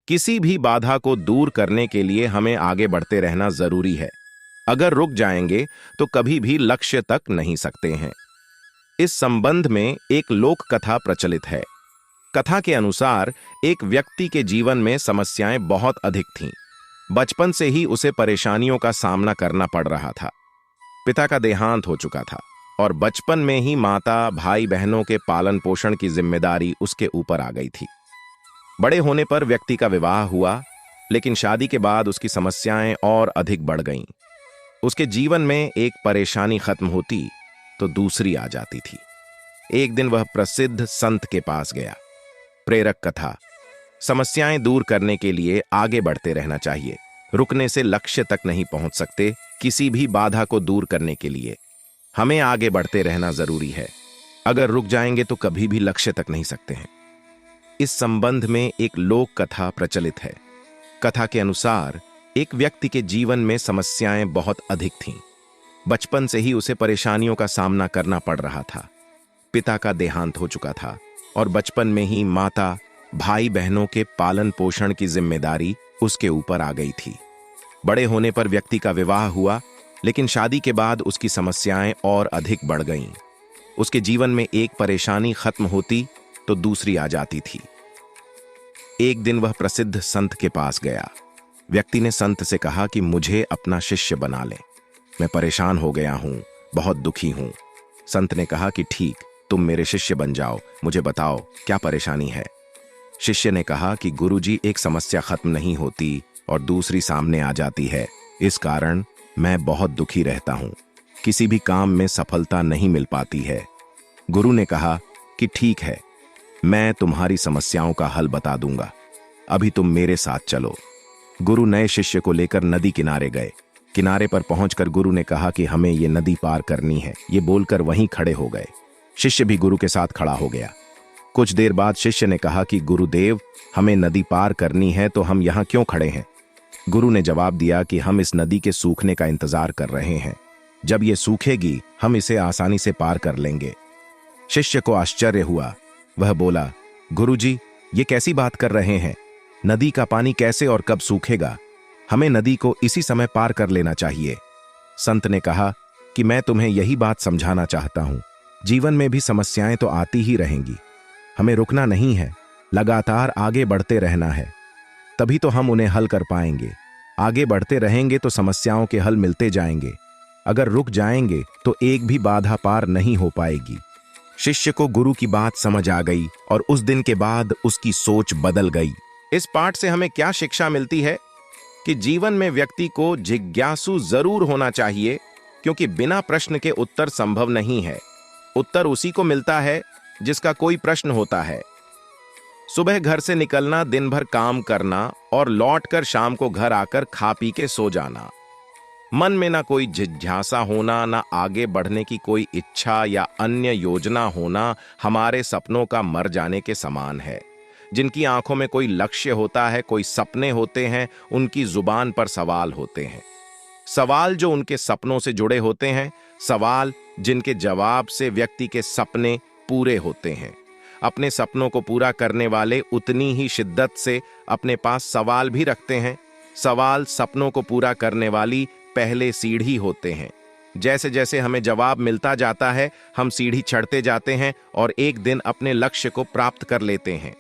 किसी भी बाधा को दूर करने के लिए हमें आगे बढ़ते रहना जरूरी है। अगर रुक जाएंगे तो कभी भी लक्ष्य तक नहीं सकते हैं। इस संबंध में एक लोक कथा प्रचलित है। कथा के अनुसार एक व्यक्ति के जीवन में समस्याएं बहुत अधिक थीं। बचपन से ही उसे परेशानियों का सामना करना पड़ रहा था। पिता का देहांत हो चुका था और बचपन में ही माता भाई बहनों के पालन पोषण की जिम्मेदारी उसके ऊपर आ गई थी। बड़े होने पर व्यक्ति का विवाह हुआ, लेकिन शादी के बाद उसकी समस्याएं और अधिक बढ़ गईं। उसके जीवन में एक परेशानी खत्म होती तो दूसरी आ जाती थी। एक दिन वह प्रसिद्ध संत के पास गया। प्रेरक कथा। समस्याएं दूर करने के लिए आगे बढ़ते रहना चाहिए। रुकने से लक्ष्य तक नहीं पहुंच सकते। किसी भी बाधा को दूर करने के लिए हमें आगे बढ़ते रहना जरूरी है। अगर रुक जाएंगे तो कभी भी लक्ष्य तक नहीं सकते हैं। इस संबंध में एक लोक कथा प्रचलित है। कथा के अनुसार एक व्यक्ति के जीवन में समस्याएं बहुत अधिक थीं। बचपन से ही उसे परेशानियों का सामना करना पड़ रहा था। पिता का देहांत हो चुका था और बचपन में ही माता भाई बहनों के पालन पोषण की जिम्मेदारी उसके ऊपर आ गई थी। बड़े होने पर व्यक्ति का विवाह हुआ, लेकिन शादी के बाद उसकी समस्याएं और अधिक बढ़ गईं। उसके जीवन में एक परेशानी खत्म होती तो दूसरी आ जाती थी। एक दिन वह प्रसिद्ध संत के पास गया। व्यक्ति ने संत से कहा कि मुझे अपना शिष्य बना ले, मैं परेशान हो गया हूं, बहुत दुखी हूं। संत ने कहा कि ठीक, तुम मेरे शिष्य बन जाओ, मुझे बताओ क्या परेशानी है। शिष्य ने कहा कि गुरुजी, एक समस्या खत्म नहीं होती और दूसरी सामने आ जाती है। इस कारण मैं बहुत दुखी रहता हूं, किसी भी काम में सफलता नहीं मिल पाती है। गुरु ने कहा कि ठीक है, मैं तुम्हारी समस्याओं का हल बता दूंगा, अभी तुम मेरे साथ चलो। गुरु नए शिष्य को लेकर नदी किनारे गए। किनारे पर पहुंचकर गुरु ने कहा कि हमें ये नदी पार करनी है। ये बोलकर वहीं खड़े हो गए। शिष्य भी गुरु के साथ खड़ा हो गया। कुछ देर बाद शिष्य ने कहा कि गुरुदेव, हमें नदी पार करनी है तो हम यहाँ क्यों खड़े हैं। गुरु ने जवाब दिया कि हम इस नदी के सूखने का इंतजार कर रहे हैं। जब ये सूखेगी हम इसे आसानी से पार कर लेंगे। शिष्य को आश्चर्य हुआ। वह बोला, गुरुजी, ये कैसी बात कर रहे हैं? नदी का पानी कैसे और कब सूखेगा? हमें नदी को इसी समय पार कर लेना चाहिए। संत ने कहा कि मैं तुम्हें यही बात समझाना चाहता हूं। जीवन में भी समस्याएं तो आती ही रहेंगी, हमें रुकना नहीं है, लगातार आगे बढ़ते रहना है, तभी तो हम उन्हें हल कर पाएंगे। आगे बढ़ते रहेंगे तो समस्याओं के हल मिलते जाएंगे। अगर रुक जाएंगे तो एक भी बाधा पार नहीं हो पाएगी। शिष्य को गुरु की बात समझ आ गई और उस दिन के बाद उसकी सोच बदल गई। इस पाठ से हमें क्या शिक्षा मिलती है कि जीवन में व्यक्ति को जिज्ञासु जरूर होना चाहिए, क्योंकि बिना प्रश्न के उत्तर संभव नहीं है। उत्तर उसी को मिलता है जिसका कोई प्रश्न होता है। सुबह घर से निकलना, दिन भर काम करना और लौटकर शाम को घर आकर खा पी के सो जाना। मन में ना कोई जिज्ञासा होना, ना आगे बढ़ने की कोई इच्छा या अन्य योजना होना हमारे सपनों का मर जाने के समान है। जिनकी आंखों में कोई लक्ष्य होता है, कोई सपने होते हैं, उनकी जुबान पर सवाल होते हैं। सवाल जो उनके सपनों से जुड़े होते हैं, सवाल जिनके जवाब से व्यक्ति के सपने पूरे होते हैं। अपने सपनों को पूरा करने वाले उतनी ही शिद्दत से अपने पास सवाल भी रखते हैं। सवाल सपनों को पूरा करने वाली पहले सीढ़ी होते हैं। जैसे जैसे हमें जवाब मिलता जाता है, हम सीढ़ी चढ़ते जाते हैं और एक दिन अपने लक्ष्य को प्राप्त कर लेते हैं।